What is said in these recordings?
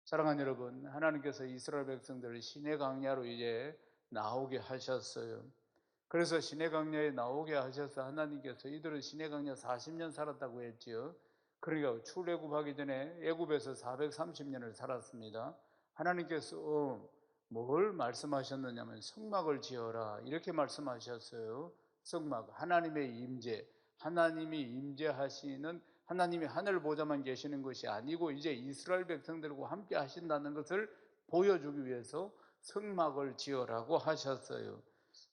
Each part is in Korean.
사랑하는 여러분, 하나님께서 이스라엘 백성들을 시내 광야로 이제 나오게 하셨어요. 그래서 시내 광야에 나오게 하셔서 하나님께서 이들은 시내 광야 40년 살았다고 했지요. 그러니까 출애굽하기 전에 애굽에서 430년을 살았습니다. 하나님께서 뭘 말씀하셨느냐면 성막을 지어라 이렇게 말씀하셨어요. 성막, 하나님의 임재, 하나님이 임재하시는, 하나님이 하늘 보좌만 계시는 것이 아니고 이제 이스라엘 백성들과 함께 하신다는 것을 보여주기 위해서 성막을 지어라고 하셨어요.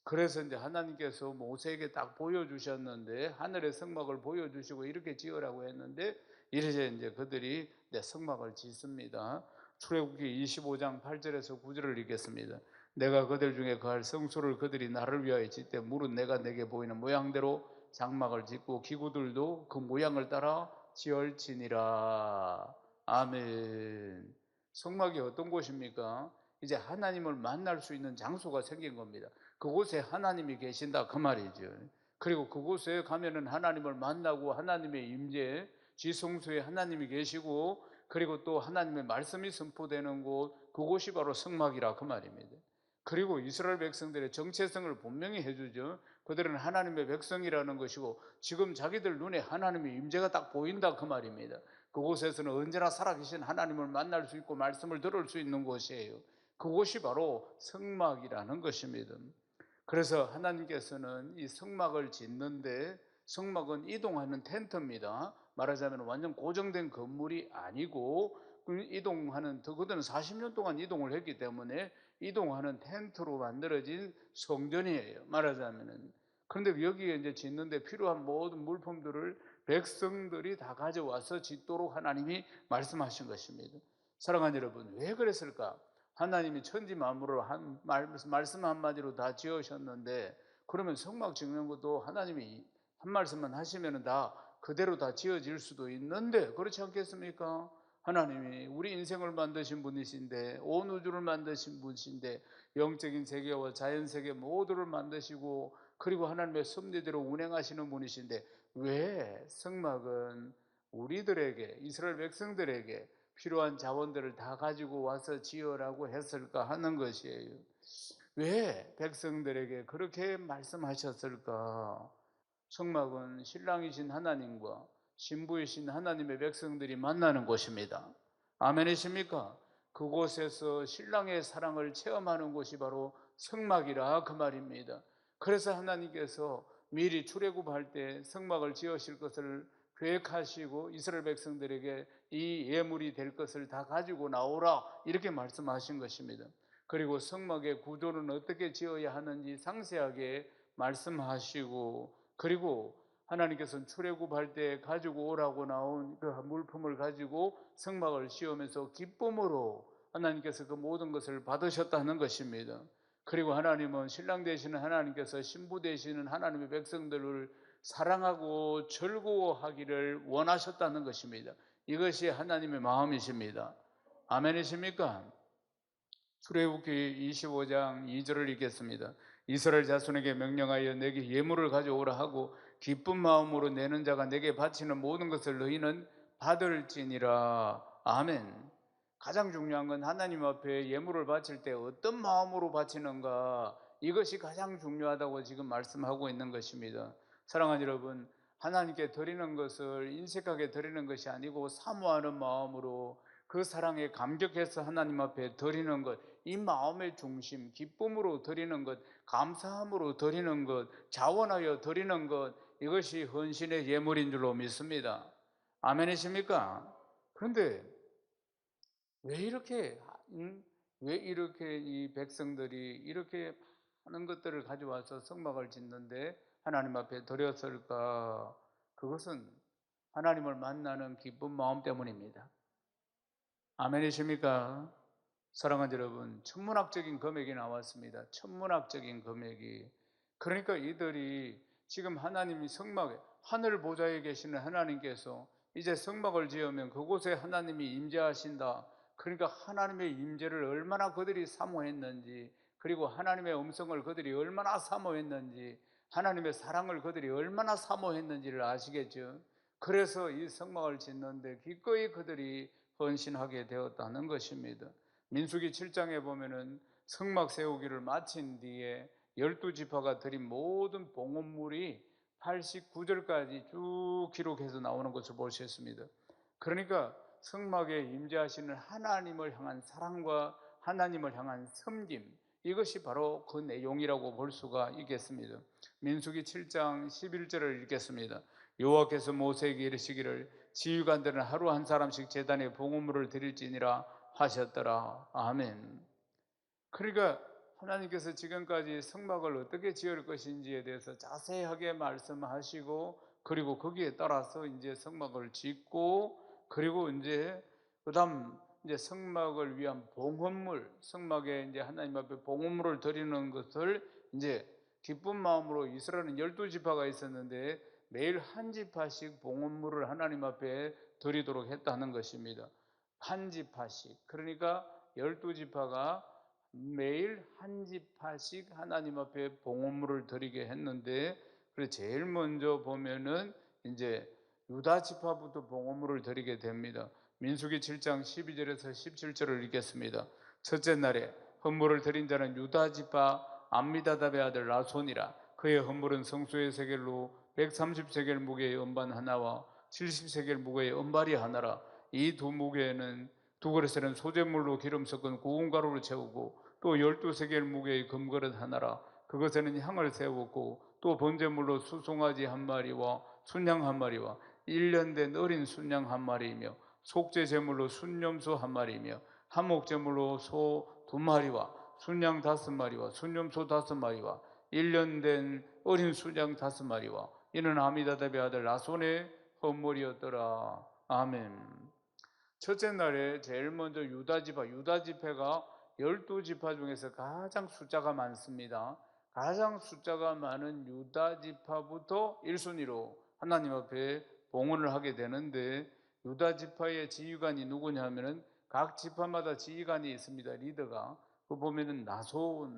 그래서 이제 하나님께서 모세에게 딱 보여주셨는데, 하늘의 성막을 보여주시고 이렇게 지으라고 했는데, 이제 그들이 성막을 짓습니다. 출애굽기 25장 8절에서 9절을 읽겠습니다. 내가 그들 중에 거할 성소를 그들이 나를 위하여 짓되 물은 내가 내게 보이는 모양대로 장막을 짓고 기구들도 그 모양을 따라 지을지니라. 아멘. 성막이 어떤 곳입니까? 이제 하나님을 만날 수 있는 장소가 생긴 겁니다. 그곳에 하나님이 계신다 그 말이죠. 그리고 그곳에 가면은 하나님을 만나고 하나님의 임재, 지성소에 하나님이 계시고, 그리고 또 하나님의 말씀이 선포되는 곳, 그곳이 바로 성막이라 그 말입니다. 그리고 이스라엘 백성들의 정체성을 분명히 해주죠. 그들은 하나님의 백성이라는 것이고 지금 자기들 눈에 하나님의 임재가 딱 보인다 그 말입니다. 그곳에서는 언제나 살아계신 하나님을 만날 수 있고 말씀을 들을 수 있는 곳이에요. 그곳이 바로 성막이라는 것입니다. 그래서 하나님께서는 이 성막을 짓는데, 성막은 이동하는 텐트입니다. 말하자면 완전 고정된 건물이 아니고 이동하는, 그들은 40년 동안 이동을 했기 때문에 이동하는 텐트로 만들어진 성전이에요, 말하자면은. 그런데 여기에 이제 짓는데 필요한 모든 물품들을 백성들이 다 가져와서 짓도록 하나님이 말씀하신 것입니다. 사랑하는 여러분, 왜 그랬을까? 하나님이 천지 만물을 말씀 한마디로 다 지으셨는데, 그러면 성막 짓는 것도 하나님이 한 말씀만 하시면 다 그대로 다 지어질 수도 있는데, 그렇지 않겠습니까? 하나님이 우리 인생을 만드신 분이신데, 온 우주를 만드신 분이신데, 영적인 세계와 자연 세계 모두를 만드시고, 그리고 하나님의 섭리대로 운행하시는 분이신데, 왜 성막은 우리들에게, 이스라엘 백성들에게 필요한 자원들을 다 가지고 와서 지으라고 했을까 하는 것이에요. 왜 백성들에게 그렇게 말씀하셨을까? 성막은 신랑이신 하나님과 신부이신 하나님의 백성들이 만나는 곳입니다. 아멘이십니까? 그곳에서 신랑의 사랑을 체험하는 곳이 바로 성막이라 그 말입니다. 그래서 하나님께서 미리 출애굽할 때 성막을 지으실 것을 계획하시고 이스라엘 백성들에게 이 예물이 될 것을 다 가지고 나오라 이렇게 말씀하신 것입니다. 그리고 성막의 구조는 어떻게 지어야 하는지 상세하게 말씀하시고, 그리고 하나님께서는 출애굽할 때 가지고 오라고 나온 그 물품을 가지고 성막을 씌우면서 기쁨으로 하나님께서 그 모든 것을 받으셨다는 것입니다. 그리고 하나님은 신랑 되시는 하나님께서 신부 되시는 하나님의 백성들을 사랑하고 즐거워하기를 원하셨다는 것입니다. 이것이 하나님의 마음이십니다. 아멘이십니까? 출애굽기 25장 2절을 읽겠습니다. 이스라엘 자손에게 명령하여 내게 예물을 가져오라 하고 기쁜 마음으로 내는 자가 내게 바치는 모든 것을 너희는 받을지니라. 아멘. 가장 중요한 건 하나님 앞에 예물을 바칠 때 어떤 마음으로 바치는가, 이것이 가장 중요하다고 지금 말씀하고 있는 것입니다. 사랑하는 여러분, 하나님께 드리는 것을 인색하게 드리는 것이 아니고 사모하는 마음으로 그 사랑에 감격해서 하나님 앞에 드리는 것, 이 마음의 중심, 기쁨으로 드리는 것, 감사함으로 드리는 것, 자원하여 드리는 것, 이것이 헌신의 예물인 줄로 믿습니다. 아멘이십니까? 그런데 왜 이렇게 왜 이렇게 이 백성들이 이렇게 많은 것들을 가져와서 성막을 짓는데 하나님 앞에 드렸을까? 그것은 하나님을 만나는 기쁜 마음 때문입니다. 아멘이십니까? 사랑하는 여러분, 천문학적인 금액이 나왔습니다. 천문학적인 금액이. 그러니까 이들이 지금 하나님이 성막에, 하늘 보좌에 계시는 하나님께서 이제 성막을 지으면 그곳에 하나님이 임재하신다. 그러니까 하나님의 임재를 얼마나 그들이 사모했는지, 그리고 하나님의 음성을 그들이 얼마나 사모했는지, 하나님의 사랑을 그들이 얼마나 사모했는지를 아시겠죠? 그래서 이 성막을 짓는데 기꺼이 그들이 헌신하게 되었다는 것입니다. 민수기 7장에 보면은 성막 세우기를 마친 뒤에 12지파가 드린 모든 봉헌물이 89절까지 쭉 기록해서 나오는 것을 볼 수 있습니다. 그러니까 성막에 임재하시는 하나님을 향한 사랑과 하나님을 향한 섬김, 이것이 바로 그 내용이라고 볼 수가 있겠습니다. 민수기 7장 11절을 읽겠습니다. 여호와께서 모세에게 이르시기를 지휘관들은 하루 한 사람씩 제단에 봉헌물을 드릴지니라 하셨더라. 아멘. 그러니까 하나님께서 지금까지 성막을 어떻게 지을 것인지에 대해서 자세하게 말씀하시고, 그리고 거기에 따라서 이제 성막을 짓고, 그리고 이제 그다음 이제 성막을 위한 봉헌물, 성막에 이제 하나님 앞에 봉헌물을 드리는 것을 이제 기쁜 마음으로, 이스라엘은 12지파가 있었는데 매일 한 지파씩 봉헌물을 하나님 앞에 드리도록 했다는 것입니다. 한 지파씩. 그러니까 12지파가 매일 한 지파씩 하나님 앞에 봉헌물을 드리게 했는데, 그래서 제일 먼저 보면은 이제 유다 지파부터 봉헌물을 드리게 됩니다. 민수기 7장 12절에서 17절을 읽겠습니다. 첫째 날에 헌물을 드린 자는 유다 지파 암미다답의 아들 라손이라. 그의 헌물은 성소의 세겔로 130세겔 무게의 은반 하나와 70세겔 무게의 은발이 하나라. 이 두 무게에는 두 그릇에는 소재물로 기름 섞은 고운 가루를 채우고, 또 12세겔 무게의 금그릇 하나라. 그것에는 향을 세웠고, 또 번제물로 수송아지 한 마리와 순양 한 마리와 1년 된 어린 순양 한 마리이며, 속죄 제물로 순염소 한 마리이며, 한목 제물로 소 2마리와 순양 5마리와 순염소 5마리와 1년 된 어린 순양 5마리와, 이는 아미다답의 아들 나손의 헌물이었더라. 아멘. 첫째 날에 제일 먼저 유다 지파가 12지파 중에서 가장 숫자가 많습니다. 가장 숫자가 많은 유다 지파부터 1순위로 하나님 앞에 봉헌을 하게 되는데, 유다 지파의 지휘관이 누구냐면은 각 지파마다 지휘관이 있습니다. 리더가. 그 보면은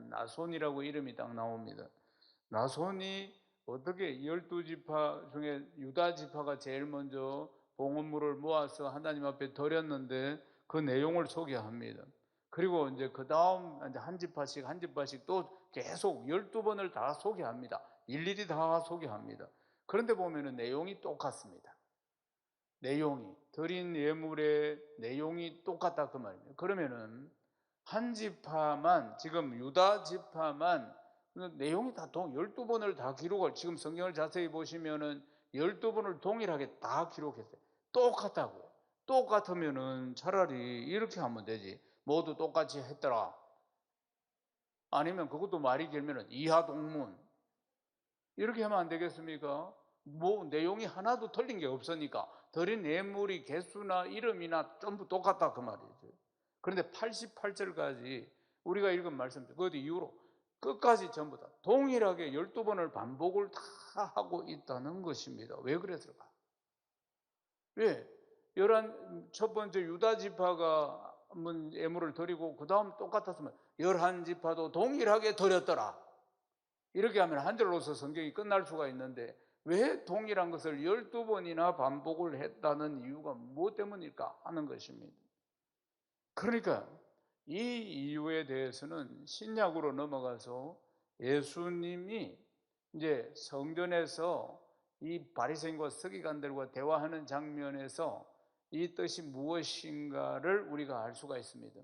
나손이라고 이름이 딱 나옵니다. 나손이 어떻게 12지파 중에 유다 지파가 제일 먼저 봉헌물을 모아서 하나님 앞에 드렸는데, 그 내용을 소개합니다. 그리고 이제 그 다음 한 지파씩 또 계속 12번을 다 소개합니다. 일일이 다 소개합니다. 그런데 보면은 내용이 똑같습니다. 내용이, 드린 예물의 내용이 똑같다 그 말입니다. 그러면은 한 지파만, 지금 유다 지파만 내용이 다 12번을 다 기록을, 지금 성경을 자세히 보시면은 12번을 동일하게 다 기록했어요. 똑같다고요. 똑같으면은 차라리 이렇게 하면 되지. 모두 똑같이 했더라. 아니면 그것도 말이 길면은 이하동문. 이렇게 하면 안 되겠습니까? 뭐 내용이 하나도 틀린 게 없으니까 드린 예물이 개수나 이름이나 전부 똑같다 그 말이죠. 그런데 88절까지 우리가 읽은 말씀, 그 이후로 끝까지 전부 다 동일하게 12번을 반복을 다 하고 있다는 것입니다. 왜 그랬을까? 왜? 첫 번째 유다 지파가 예물을 드리고 그 다음 똑같았으면 11지파도 동일하게 드렸더라. 이렇게 하면 한 절로서 성경이 끝날 수가 있는데, 왜 동일한 것을 12번이나 반복을 했다는 이유가 무엇 때문일까 하는 것입니다. 그러니까 이 이유에 대해서는 신약으로 넘어가서 예수님이 이제 성전에서 이 바리새인과 서기관들과 대화하는 장면에서 이 뜻이 무엇인가를 우리가 알 수가 있습니다.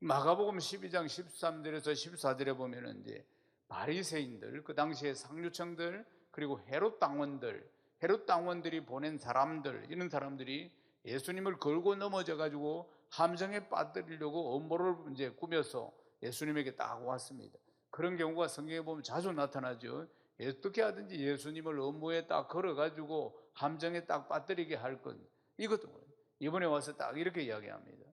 마가복음 12장 13절에서 14절에 보면은 이제 바리새인들, 그 당시에 상류층들, 그리고 헤롯 당원들이 보낸 사람들, 이런 사람들이 예수님을 걸고 넘어져 가지고 함정에 빠뜨리려고 음모를 이제 꾸며서 예수님에게 딱 왔습니다. 그런 경우가 성경에 보면 자주 나타나죠. 어떻게 하든지 예수님을 음모에 딱 걸어 가지고 함정에 딱 빠뜨리게 할 것. 이것도 이번에 와서 딱 이렇게 이야기합니다.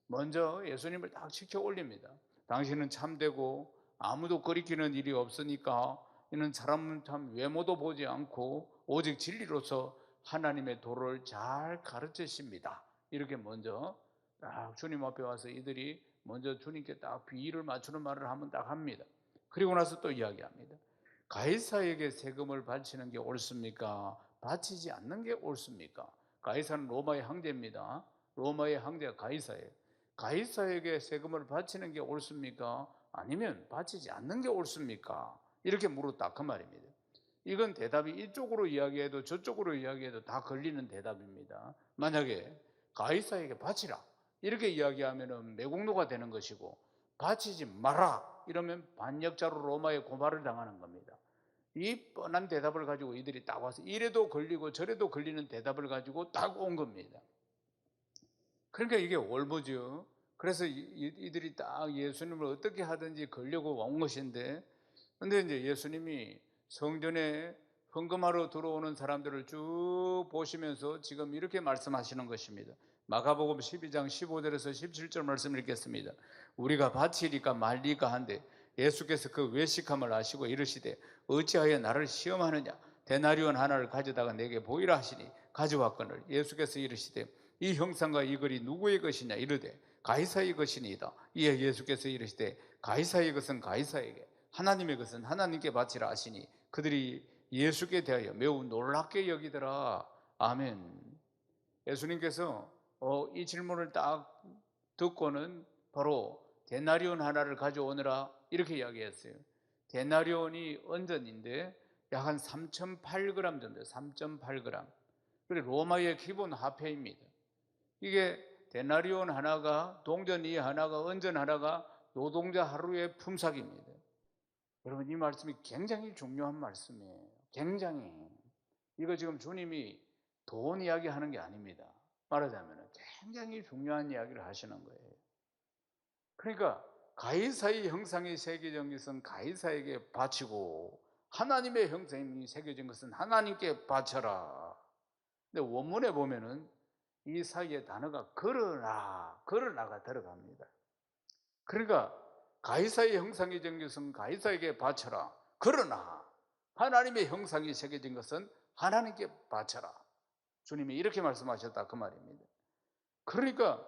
먼저 예수님을 딱 지켜 올립니다. 당신은 참되고 아무도 거리키는 일이 없으니까 이는 사람은 참 외모도 보지 않고 오직 진리로서 하나님의 도를 잘 가르치십니다. 이렇게 먼저 딱 주님 앞에 와서 이들이 먼저 주님께 딱 비위를 맞추는 말을 한번 딱 합니다. 그리고 나서 또 이야기합니다. 가이사에게 세금을 바치는 게 옳습니까? 바치지 않는 게 옳습니까? 가이사는 로마의 황제입니다. 로마의 황제 가이사예요. 가이사에게 세금을 바치는 게 옳습니까? 아니면 바치지 않는 게 옳습니까? 이렇게 물었다 그 말입니다. 이건 대답이 이쪽으로 이야기해도 저쪽으로 이야기해도 다 걸리는 대답입니다. 만약에 가이사에게 바치라 이렇게 이야기하면 매국노가 되는 것이고, 바치지 마라 이러면 반역자로 로마에 고발을 당하는 겁니다. 이 뻔한 대답을 가지고 이들이 딱 와서 이래도 걸리고 저래도 걸리는 대답을 가지고 딱 온 겁니다. 그러니까 이게 올보죠. 그래서 이들이 딱 예수님을 어떻게 하든지 걸려고 온 것인데, 근데 이제 예수님이 성전에 헌금하러 들어오는 사람들을 쭉 보시면서 지금 이렇게 말씀하시는 것입니다. 마가복음 12장 15절에서 17절 말씀 읽겠습니다. 우리가 바치리까 말리까 한데 예수께서 그 외식함을 아시고 이르시되 어찌하여 나를 시험하느냐, 데나리온 하나를 가져다가 내게 보이라 하시니 가져왔거늘 예수께서 이르시되 이 형상과 이 글이 누구의 것이냐 이르되 가이사의 것이니이다. 이에 예수께서 이르시되 가이사의 것은 가이사에게, 하나님의 것은 하나님께 바치라 하시니 그들이 예수께 대하여 매우 놀랍게 여기더라. 아멘. 예수님께서 이 질문을 딱 듣고는 바로 데나리온 하나를 가져오느라 이렇게 이야기했어요. 데나리온이 언전인데 약 한 3.8g 정도, 3.8g. 그리고 로마의 기본 화폐입니다. 이게 데나리온 하나가, 동전 하나가, 언전 하나가 노동자 하루의 품삯입니다. 여러분, 이 말씀이 굉장히 중요한 말씀이에요. 굉장히. 이거 지금 주님이 돈 이야기 하는 게 아닙니다. 말하자면 굉장히 중요한 이야기를 하시는 거예요. 그러니까 가이사의 형상이 새겨진 것은 가이사에게 바치고 하나님의 형상이 새겨진 것은 하나님께 바쳐라. 근데 원문에 보면은 이 사이에 단어가 그러나가 들어갑니다. 그러니까 가이사의 형상이 된 것은 가이사에게 바쳐라. 그러나 하나님의 형상이 새겨진 것은 하나님께 바쳐라. 주님이 이렇게 말씀하셨다 그 말입니다. 그러니까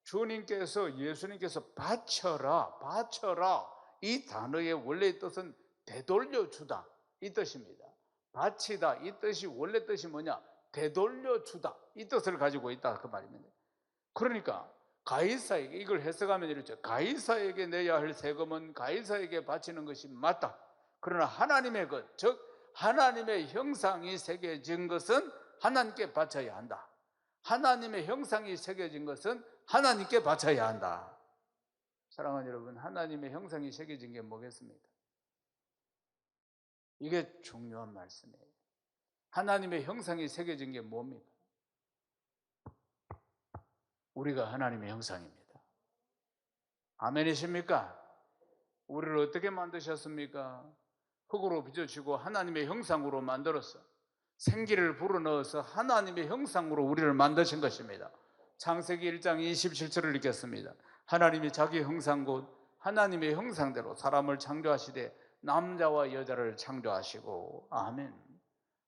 주님께서, 예수님께서 바쳐라 이 단어의 원래의 뜻은 되돌려주다 이 뜻입니다. 바치다 이 뜻이 원래 뜻이 뭐냐? 되돌려주다 이 뜻을 가지고 있다 그 말입니다. 그러니까 가이사에게, 이걸 해석하면 이렇죠. 가이사에게 내야 할 세금은 가이사에게 바치는 것이 맞다. 그러나 하나님의 것, 즉 하나님의 형상이 새겨진 것은 하나님께 바쳐야 한다. 하나님의 형상이 새겨진 것은 하나님께 바쳐야 한다. 사랑하는 여러분, 하나님의 형상이 새겨진 게 뭐겠습니까? 이게 중요한 말씀이에요. 하나님의 형상이 새겨진 게 뭡니까? 우리가 하나님의 형상입니다. 아멘이십니까? 우리를 어떻게 만드셨습니까? 흙으로 빚어지고 하나님의 형상으로 만들어서 생기를 불어넣어서 하나님의 형상으로 우리를 만드신 것입니다. 창세기 1장 27절을 읽겠습니다. 하나님이 자기 형상 곧 하나님의 형상대로 사람을 창조하시되 남자와 여자를 창조하시고. 아멘.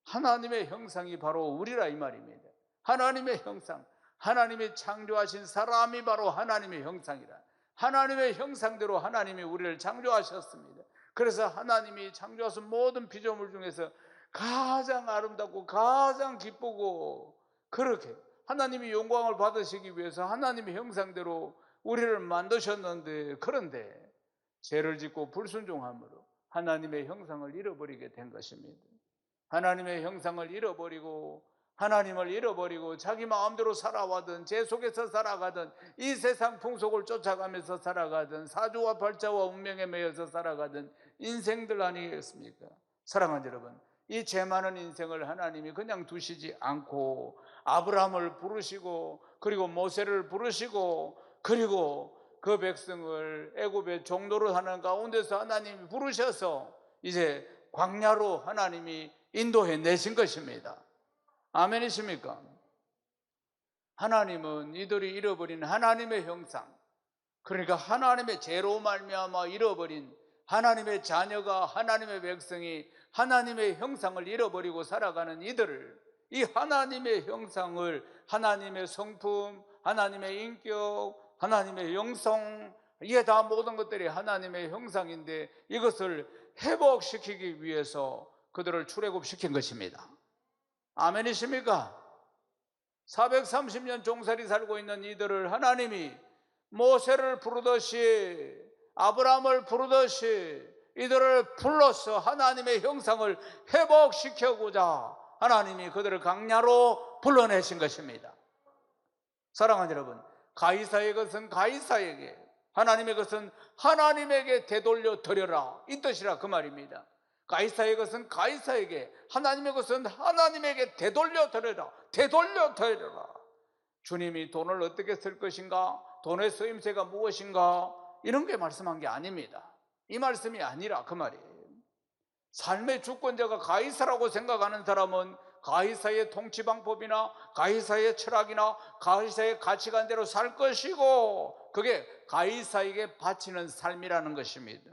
하나님의 형상이 바로 우리라 이 말입니다. 하나님의 형상, 하나님이 창조하신 사람이 바로 하나님의 형상이라. 하나님의 형상대로 하나님이 우리를 창조하셨습니다. 그래서 하나님이 창조하신 모든 피조물 중에서 가장 아름답고 가장 기쁘고, 그렇게 하나님이 영광을 받으시기 위해서 하나님의 형상대로 우리를 만드셨는데, 그런데 죄를 짓고 불순종함으로 하나님의 형상을 잃어버리게 된 것입니다. 하나님의 형상을 잃어버리고 하나님을 잃어버리고 자기 마음대로 살아가던, 죄 속에서 살아가던, 이 세상 풍속을 쫓아가면서 살아가던, 사주와 발자와 운명에 매여서 살아가던 인생들 아니겠습니까? 사랑하는 여러분, 이 죄 많은 인생을 하나님이 그냥 두시지 않고 아브라함을 부르시고, 그리고 모세를 부르시고, 그리고 그 백성을 애굽의 종노릇 하는 가운데서 하나님이 부르셔서 이제 광야로 하나님이 인도해 내신 것입니다. 아멘이십니까? 하나님은 이들이 잃어버린 하나님의 형상, 그러니까 하나님의 죄로 말미암아 잃어버린 하나님의 자녀가, 하나님의 백성이 하나님의 형상을 잃어버리고 살아가는 이들을, 이 하나님의 형상을, 하나님의 성품, 하나님의 인격, 하나님의 영성, 이게 다 모든 것들이 하나님의 형상인데 이것을 회복시키기 위해서 그들을 출애굽시킨 것입니다. 아멘이십니까? 430년 종살이 살고 있는 이들을 하나님이 모세를 부르듯이 아브라함을 부르듯이 이들을 불러서 하나님의 형상을 회복시켜고자 하나님이 그들을 광야로 불러내신 것입니다. 사랑하는 여러분, 가이사의 것은 가이사에게, 하나님의 것은 하나님에게 되돌려 드려라, 이 뜻이라 그 말입니다. 가이사의 것은 가이사에게, 하나님의 것은 하나님에게 되돌려 드려라. 되돌려 드려라. 주님이 돈을 어떻게 쓸 것인가, 돈의 쓰임새가 무엇인가, 이런 게 말씀한 게 아닙니다. 이 말씀이 아니라 그 말이에요. 삶의 주권자가 가이사라고 생각하는 사람은 가이사의 통치방법이나 가이사의 철학이나 가이사의 가치관대로 살 것이고, 그게 가이사에게 바치는 삶이라는 것입니다.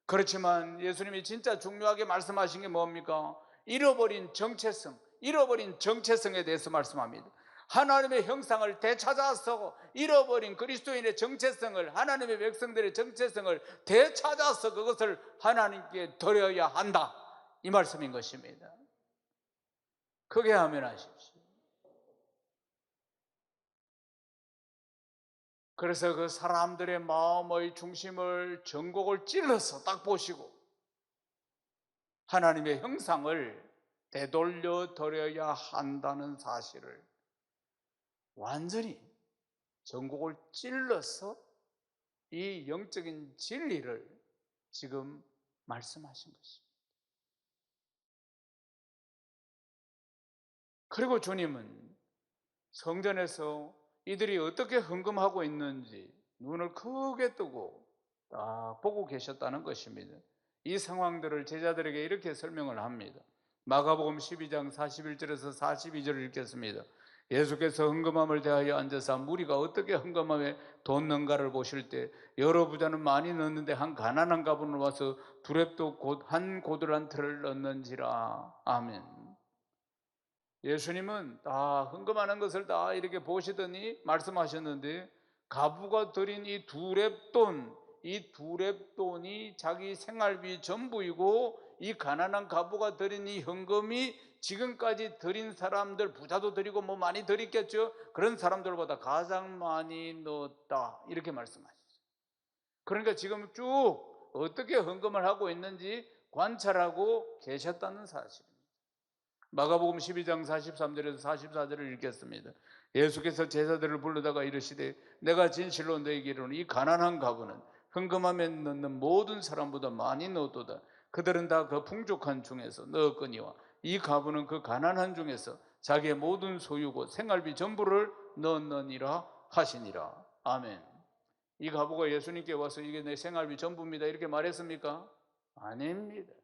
그렇지만 예수님이 진짜 중요하게 말씀하신 게 뭡니까? 잃어버린 정체성에 대해서 말씀합니다. 하나님의 형상을 되찾아서 잃어버린 그리스도인의 정체성을, 하나님의 백성들의 정체성을 되찾아서 그것을 하나님께 드려야 한다, 이 말씀인 것입니다. 크게 아멘하십시오. 그래서 그 사람들의 마음의 중심을, 전곡을 찔러서 딱 보시고 하나님의 형상을 되돌려 드려야 한다는 사실을 완전히 전곡을 찔러서 이 영적인 진리를 지금 말씀하신 것입니다. 그리고 주님은 성전에서 이들이 어떻게 헌금하고 있는지 눈을 크게 뜨고 딱 보고 계셨다는 것입니다. 이 상황들을 제자들에게 이렇게 설명을 합니다. 마가복음 12장 41절에서 42절을 읽겠습니다. 예수께서 헌금함을 대하여 앉아서 무리가 어떻게 헌금함에 돈 넣는가를 보실 때 여러 부자는 많이 넣는데 한 가난한 가분은 와서 두렙도 곧 한 고들 한 틀을 넣는지라. 아멘. 예수님은 다 헌금하는 것을 다 이렇게 보시더니 말씀하셨는데, 가부가 드린 이 두렙돈이 자기 생활비 전부이고, 이 가난한 가부가 드린 이 헌금이 지금까지 드린 사람들, 부자도 드리고 뭐 많이 드렸겠죠, 그런 사람들보다 가장 많이 넣었다, 이렇게 말씀하셨어요. 그러니까 지금 쭉 어떻게 헌금을 하고 있는지 관찰하고 계셨다는 사실입니다. 마가복음 12장 43절에서 44절을 읽겠습니다. 예수께서 제자들을 불러다가 이르시되 내가 진실로 너희에게 이르노니 이 가난한 가부는 헌금함에 넣는 모든 사람보다 많이 넣었도다. 그들은 다 그 풍족한 중에서 넣었거니와 이 가부는 그 가난한 중에서 자기의 모든 소유고 생활비 전부를 넣었느니라 하시니라. 아멘. 이 가부가 예수님께 와서 이게 내 생활비 전부입니다 이렇게 말했습니까? 아닙니다.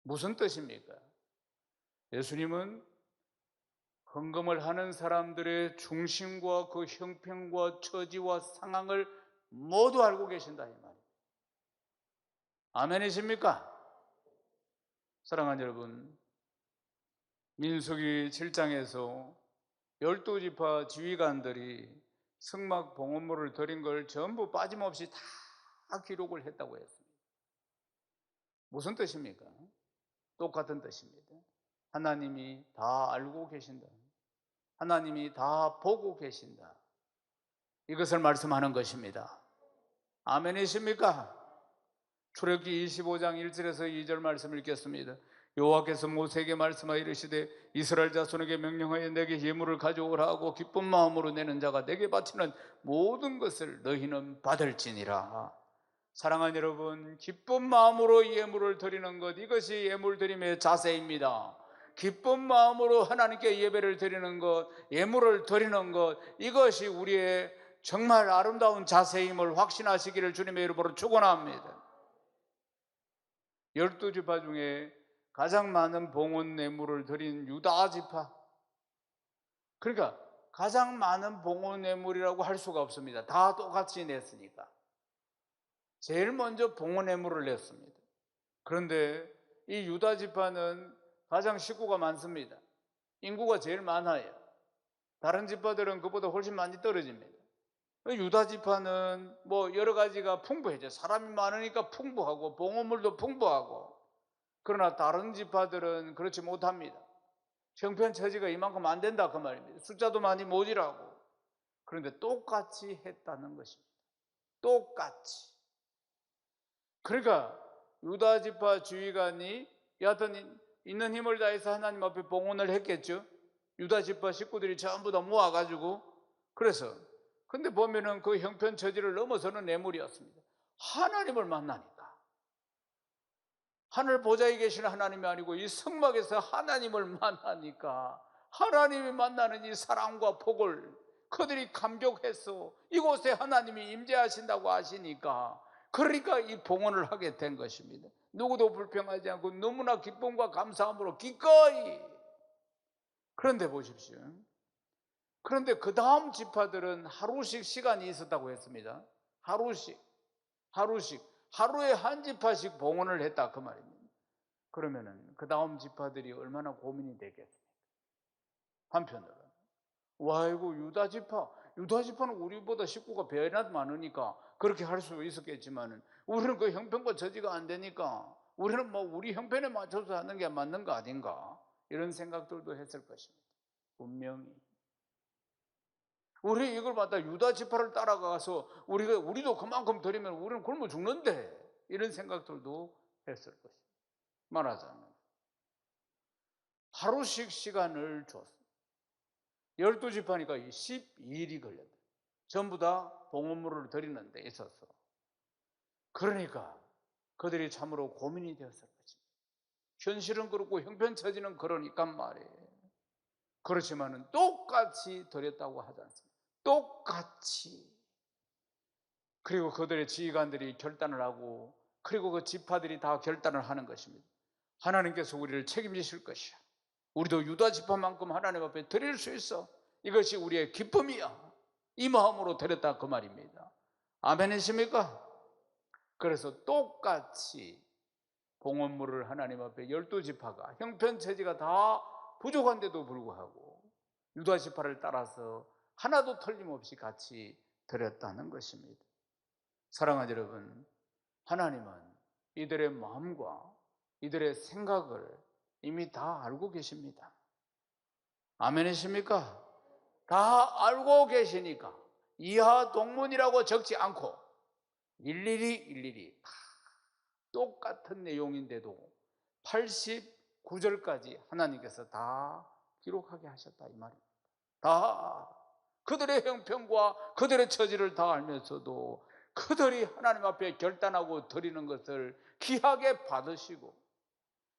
무슨 뜻입니까? 예수님은 헌금을 하는 사람들의 중심과 그 형편과 처지와 상황을 모두 알고 계신다, 이 말이에요. 아멘이십니까? 사랑하는 여러분, 민수기 7장에서 12지파 지휘관들이 성막 봉헌물을 드린 걸 전부 빠짐없이 다 기록을 했다고 했습니다. 무슨 뜻입니까? 똑같은 뜻입니다. 하나님이 다 알고 계신다. 하나님이 다 보고 계신다. 이것을 말씀하는 것입니다. 아멘이십니까? 출애굽기 25장 1절에서 2절 말씀 읽겠습니다. 여호와께서 모세에게 말씀하여 이르시되 이스라엘 자손에게 명령하여 내게 예물을 가져오라 하고 기쁜 마음으로 내는 자가 내게 바치는 모든 것을 너희는 받을지니라. 사랑하는 여러분, 기쁜 마음으로 예물을 드리는 것, 이것이 예물 드림의 자세입니다. 기쁜 마음으로 하나님께 예배를 드리는 것, 예물을 드리는 것, 이것이 우리의 정말 아름다운 자세임을 확신하시기를 주님의 이름으로 축원합니다. 12지파 중에 가장 많은 봉헌 예물을 드린 유다 지파, 그러니까 가장 많은 봉헌 예물이라고 할 수가 없습니다. 다 똑같이 냈으니까 제일 먼저 봉헌 예물을 냈습니다. 그런데 이 유다 지파는 가장 식구가 많습니다. 인구가 제일 많아요. 다른 지파들은 그보다 훨씬 많이 떨어집니다. 유다 지파는 뭐 여러 가지가 풍부해져. 사람이 많으니까 풍부하고 봉헌물도 풍부하고. 그러나 다른 지파들은 그렇지 못합니다. 형편처지가 이만큼 안 된다 그 말입니다. 숫자도 많이 모자라고. 그런데 똑같이 했다는 것입니다. 똑같이. 그러니까 유다 지파 지휘관이 여하튼 있는 힘을 다해서 하나님 앞에 봉헌을 했겠죠. 유다 지파 식구들이 전부 다 모아가지고. 그래서 근데 보면은 그 형편처지를 넘어서는 뇌물이었습니다. 하나님을 만나니까, 하늘 보좌에 계시는 하나님이 아니고 이 성막에서 하나님을 만나니까, 하나님이 만나는 이 사랑과 복을 그들이 감격해서 이곳에 하나님이 임재하신다고 하시니까, 그러니까 이 봉헌을 하게 된 것입니다. 누구도 불평하지 않고 너무나 기쁨과 감사함으로 기꺼이. 그런데 보십시오. 그런데 그 다음 지파들은 하루씩 시간이 있었다고 했습니다. 하루씩 하루에 한 지파씩 봉헌을 했다 그 말입니다. 그러면은 그 다음 지파들이 얼마나 고민이 되겠습니까? 한편으로는 와, 이거 유다 지파는 우리보다 식구가 배나 많으니까 그렇게 할 수 있었겠지만은 우리는 그 형편과 저지가 안 되니까 우리는 뭐 우리 형편에 맞춰서 하는 게 맞는 거 아닌가, 이런 생각들도 했을 것입니다. 분명히 우리 이걸 갖다 유다 지파를 따라가서 우리도 그만큼 드리면 우리는 굶어 죽는데, 이런 생각들도 했을 것입니다. 말하자면 하루씩 시간을 줬어요. 12지파니까 12일이 걸렸다. 전부 다 봉헌물을 드리는 데 있어서. 그러니까 그들이 참으로 고민이 되었을 것입니다. 현실은 그렇고 형편처지는 그러니까 말이에요. 그렇지만은 똑같이 드렸다고 하지 않습니다. 똑같이. 그리고 그들의 지휘관들이 결단을 하고, 그리고 그 지파들이 다 결단을 하는 것입니다. 하나님께서 우리를 책임지실 것이야. 우리도 유다 지파만큼 하나님 앞에 드릴 수 있어. 이것이 우리의 기쁨이야. 이 마음으로 드렸다 그 말입니다. 아멘이십니까? 그래서 똑같이 봉헌물을 하나님 앞에 12지파가 형편체지가 다 부족한데도 불구하고 유다 지파를 따라서 하나도 틀림없이 같이 드렸다는 것입니다. 사랑하는 여러분, 하나님은 이들의 마음과 이들의 생각을 이미 다 알고 계십니다. 아멘이십니까? 다 알고 계시니까 이하 동문이라고 적지 않고 일일이 다 똑같은 내용인데도 89절까지 하나님께서 다 기록하게 하셨다 이 말입니다. 다 그들의 형편과 그들의 처지를 다 알면서도 그들이 하나님 앞에 결단하고 드리는 것을 귀하게 받으시고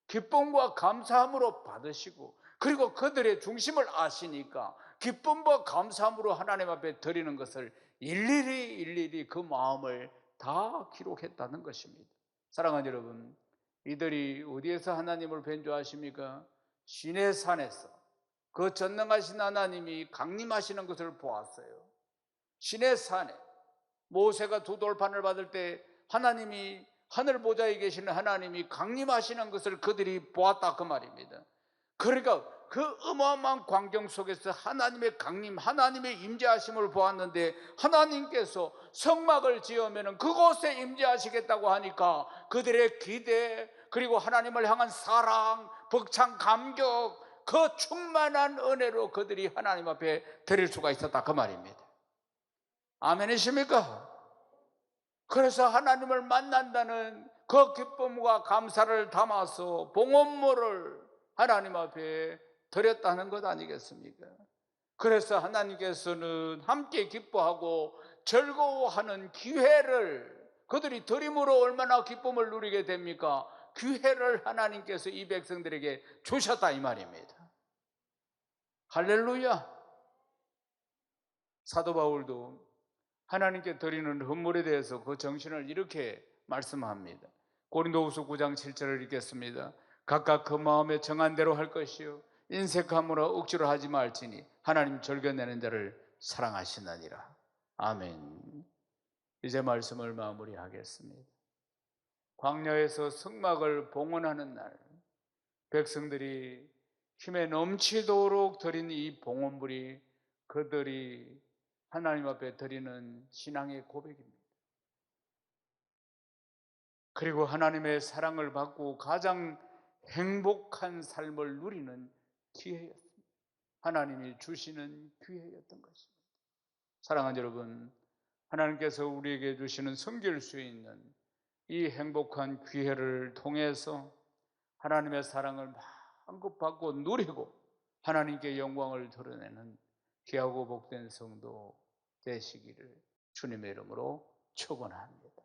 기쁨과 감사함으로 받으시고, 그리고 그들의 중심을 아시니까 기쁨과 감사함으로 하나님 앞에 드리는 것을 일일이 그 마음을 다 기록했다는 것입니다. 사랑하는 여러분, 이들이 어디에서 하나님을 변조하십니까? 시내산에서 그 전능하신 하나님이 강림하시는 것을 보았어요. 시내산에 모세가 두 돌판을 받을 때 하나님이 하늘 보좌에 계시는 하나님이 강림하시는 것을 그들이 보았다 그 말입니다. 그러니까 그 어마어마한 광경 속에서 하나님의 강림, 하나님의 임재하심을 보았는데, 하나님께서 성막을 지으면 그곳에 임재하시겠다고 하니까 그들의 기대, 그리고 하나님을 향한 사랑, 벅찬 감격, 그 충만한 은혜로 그들이 하나님 앞에 드릴 수가 있었다 그 말입니다. 아멘이십니까? 그래서 하나님을 만난다는 그 기쁨과 감사를 담아서 봉헌물을 하나님 앞에 드렸다는 것 아니겠습니까? 그래서 하나님께서는 함께 기뻐하고 즐거워하는 기회를, 그들이 드림으로 얼마나 기쁨을 누리게 됩니까? 기회를 하나님께서 이 백성들에게 주셨다 이 말입니다. 할렐루야. 사도 바울도 하나님께 드리는 헌물에 대해서 그 정신을 이렇게 말씀합니다. 고린도후서 9장 7절을 읽겠습니다. 각각 그 마음에 정한 대로 할 것이요 인색함으로 억지로 하지 말지니 하나님 절겨내는 자를 사랑하시느니라. 아멘. 이제 말씀을 마무리하겠습니다. 광야에서 성막을 봉헌하는 날, 백성들이 힘에 넘치도록 드린 이 봉헌물이 그들이 하나님 앞에 드리는 신앙의 고백입니다. 그리고 하나님의 사랑을 받고 가장 행복한 삶을 누리는 기회였습니다. 하나님이 주시는 기회였던 것입니다. 사랑하는 여러분, 하나님께서 우리에게 주시는 섬길 수 있는 이 행복한 기회를 통해서 하나님의 사랑을 마음껏 받고 누리고 하나님께 영광을 드러내는 귀하고 복된 성도 되시기를 주님의 이름으로 축원합니다.